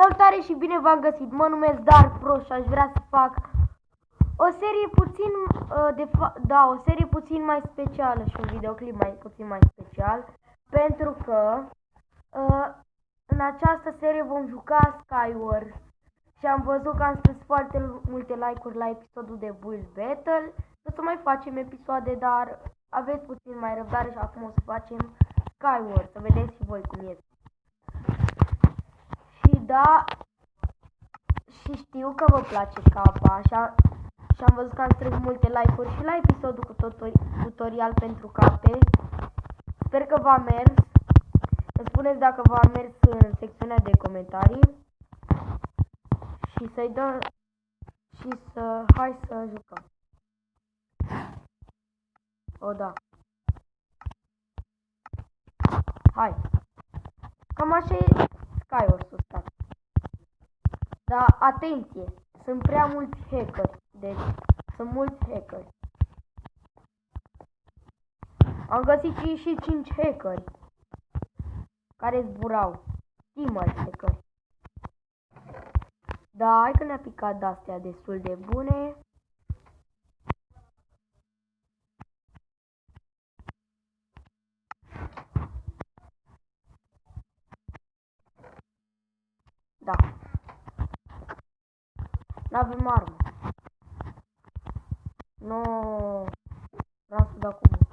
Salutare și bine v-am găsit, mă numesc Dark Pro și aș vrea să fac o serie puțin, o serie puțin mai specială și un videoclip puțin mai special, pentru că în această serie vom juca Skywars și am văzut că am strâns foarte multe like-uri la episodul de Build Battle. O să mai facem episoade, dar aveți puțin mai răbdare și acum o să facem Skywars, să vedeți și voi cum este. Și da, și știu că vă place capa și am văzut că am strâns multe like-uri și la episodul cu tutorial pentru cape. Sper că v-a mers. Îmi spuneți dacă v-a mers în secțiunea de comentarii. Și să-i dăm și hai să jucăm. O, da. Hai. Cam așa e Skywars-ul ăsta. Dar atenție, sunt prea mulți hackeri, deci sunt mulți hackeri. Am găsit și 5 hackeri care zburau, teamers hackeri. Da, hai că ne-a picat de-astea destul de bune. Da. N-avem armă. No. Vreau să dau cu bun.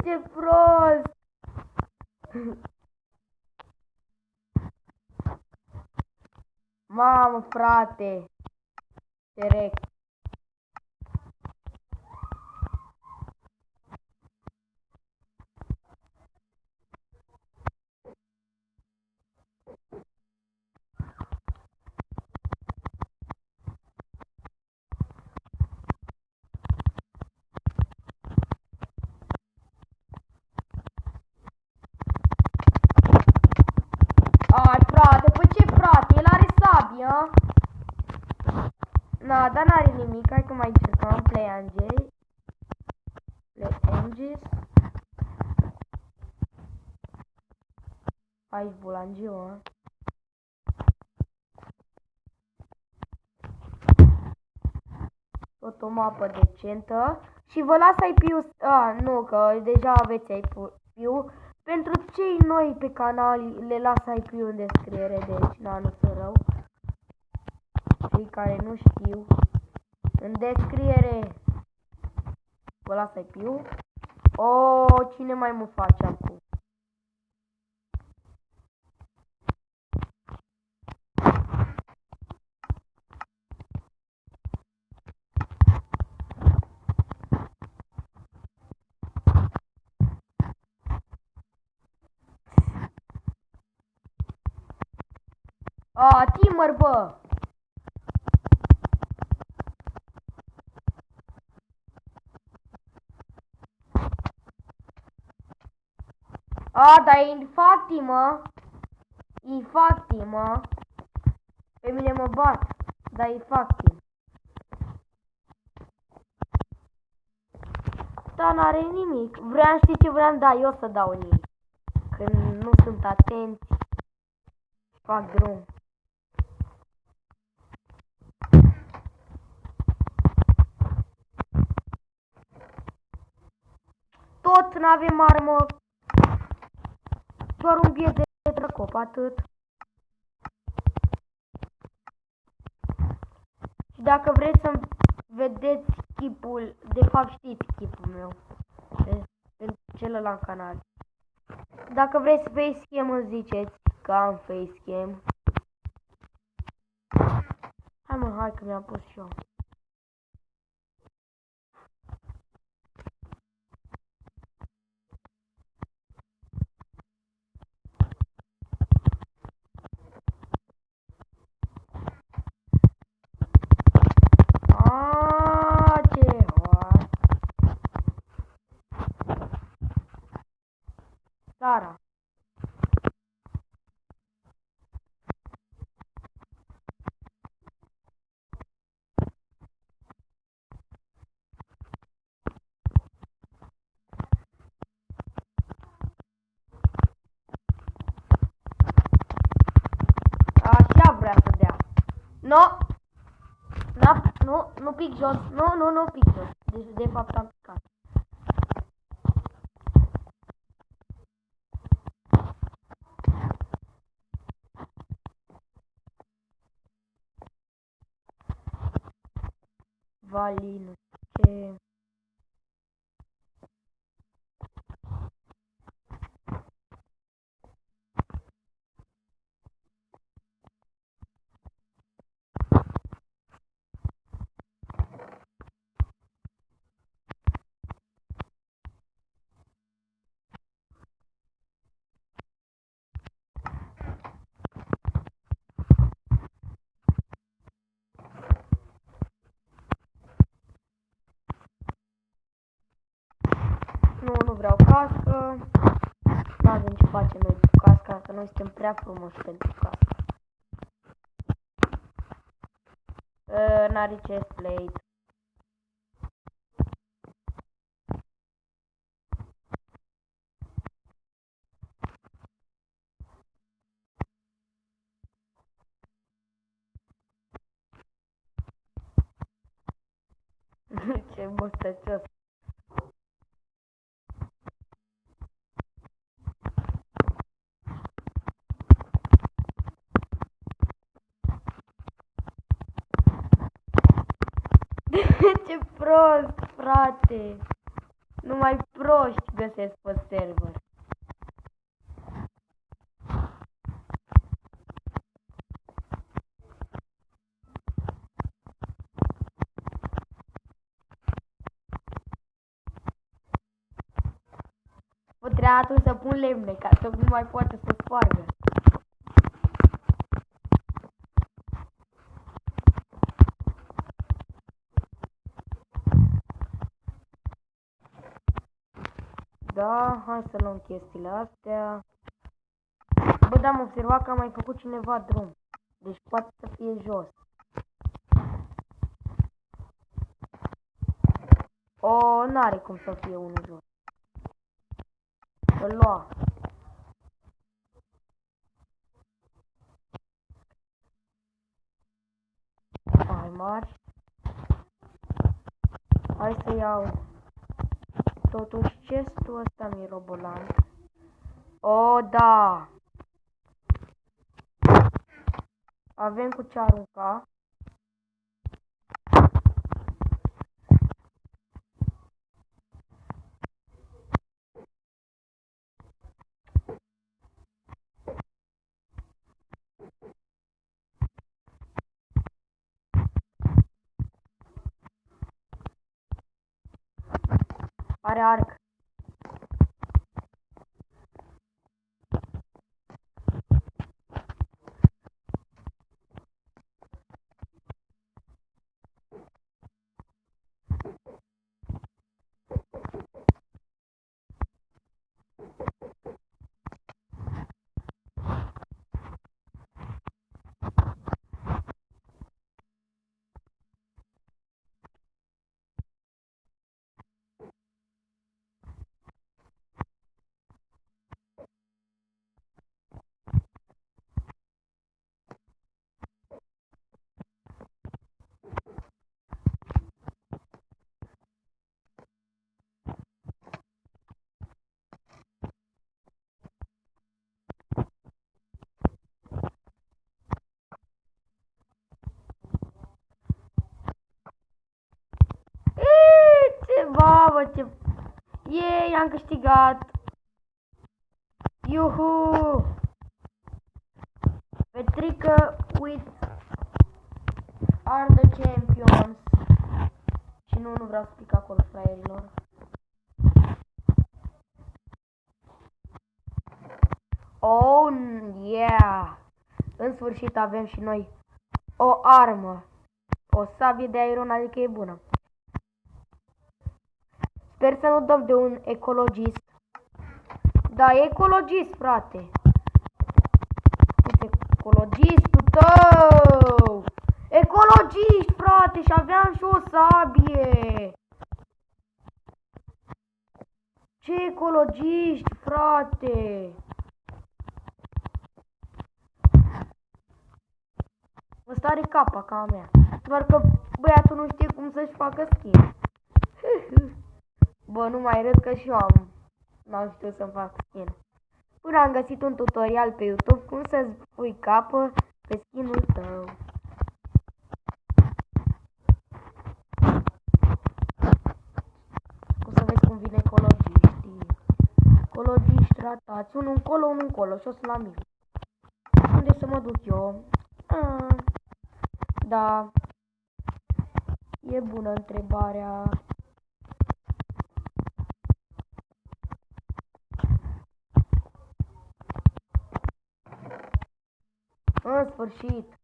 Ce prost! Mamă, frate! Direct. Ai, frate, păi ce frate? El are sabia. Na, dar n-are nimic. Hai că mai încercăm. Play Angels. Aici bulangiu, tot o mapă decentă. Și vă las IP-ul. Nu, că deja aveți IP-ul. Pentru cei noi pe canal le las IP-ul în descriere, deci nu sunt rău. Cei care nu știu, în descriere vă las IP-ul. Cine mai mă face acum? Teamer, bă! Dar e infacti, mă! Infacti, mă! Pe mine mă bat, dar infacti. Da, n-are nimic. Știi ce vreau? Da, eu să dau nimic. Când nu sunt atenți, fac drum. Tot n-avem armă. Doar un biet de drăcop, atât. Și dacă vreți să vedeți chipul, de fapt știți chipul meu. Pentru celălalt canal. Dacă vreți facecam, îmi ziceți că am facecam. Hai că mi-am pus și eu. Sara. No! Nu pic jos. Nu pic jos. Deci de fapt am picat. Vali, nu știu ce. Nu vreau cască. Nu avem ce face noi cu casca, că noi suntem prea frumoși pentru cască. N-are chest plate. Ce bostăcios. Ce prost, frate. Numai proști găsesc pe server. Trebuia atunci să pun lemne ca să nu mai poate să spargă. Da, hai să luăm chestiile astea. Bă, da, am observat că a mai făcut cineva drum. Deci poate să fie jos. O, n-are cum să fie unul jos. Îl lua. Hai mari. Hai să iau. Totuși chestul ăsta mirobolant. O, da. Avem cu ce arunca. Are arc. Babă, ce... Yay, am câștigat! Iuhu! Petrică with are the champions. Și nu vreau să pic acolo, fraierilor. Oh, yeah! În sfârșit avem și noi o armă. O sabie de iron, adică e bună. Sper să nu dăm de un ecologist. Da, e ecologist, frate. Uite, ecologistul tău! Ecologist, frate, și aveam și o sabie. Ce ecologiști, frate? Ăsta are capa ca a mea. Doar că băiatul nu știe cum să-și facă skin. Bă, nu mai râd că și eu n-am știut să-mi fac skin. Până am găsit un tutorial pe YouTube cum să-ți pui capă pe skinul tău. O să vezi cum vine ecologiștii. Ecologiști ratați. Unul încolo, unul încolo și o să la mic. Unde să mă duc eu? Da. E bună întrebarea. În sfârșit.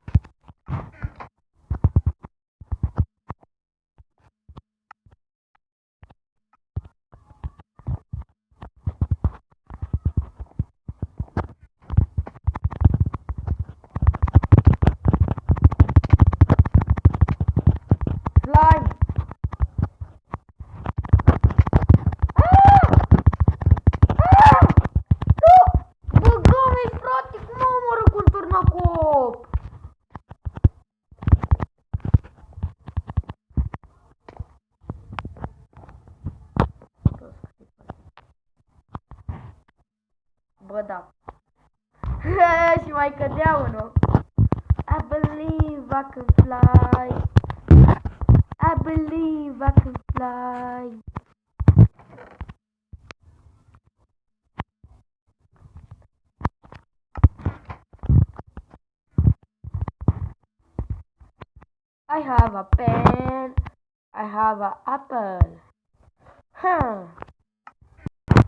Slime! Bă, Gomez, frate, cum mă omoră cu un turnăcop? Bă, da. Și mai cădea unul. I believe I can fly. I believe I can fly. I have a pen. I have a apple.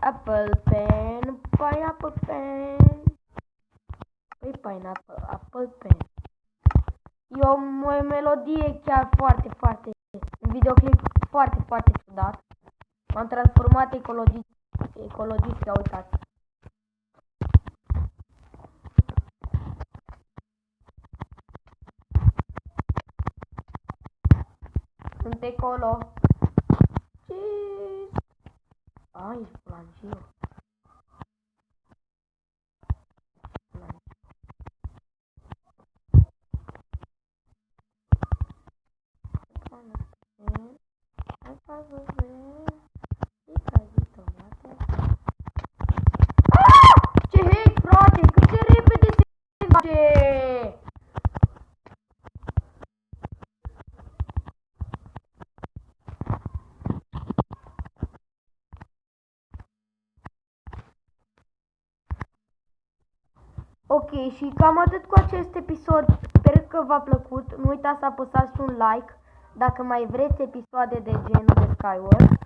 Apple pen, pineapple pen. Păi pineapple, apple pen. E o melodie chiar foarte, un videoclip foarte ciudat. M-am transformat ecologist, uitați. Sunt ecolo. Ai, Flangiu. Ce hate, frate, cât de repede se face! Ok, și cam atât cu acest episod. Sper că v-a plăcut. Nu uitați să apăsați un like dacă mai vreți episoade de genul de Skyward.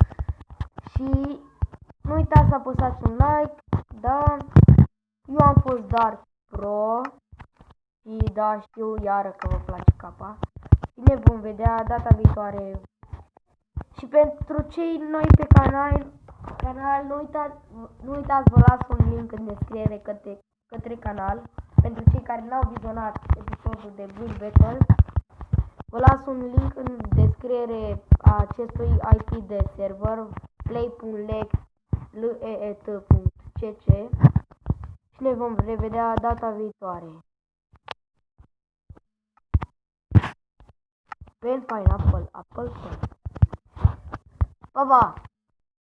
Și nu uitați să apăsați un like. Da, eu am fost Dark Pro. Și da, știu iară că vă place capa. Și ne vom vedea data viitoare. Și pentru cei noi pe canal nu uitați, vă las un link în descriere către canal. Pentru cei care n-au vizionat episodul de Build Battle, vă las un link în descriere a acestui IP de server play.leet.cc și ne vom revedea data viitoare. Pen, pineapple, apple, pen. Pa, pa!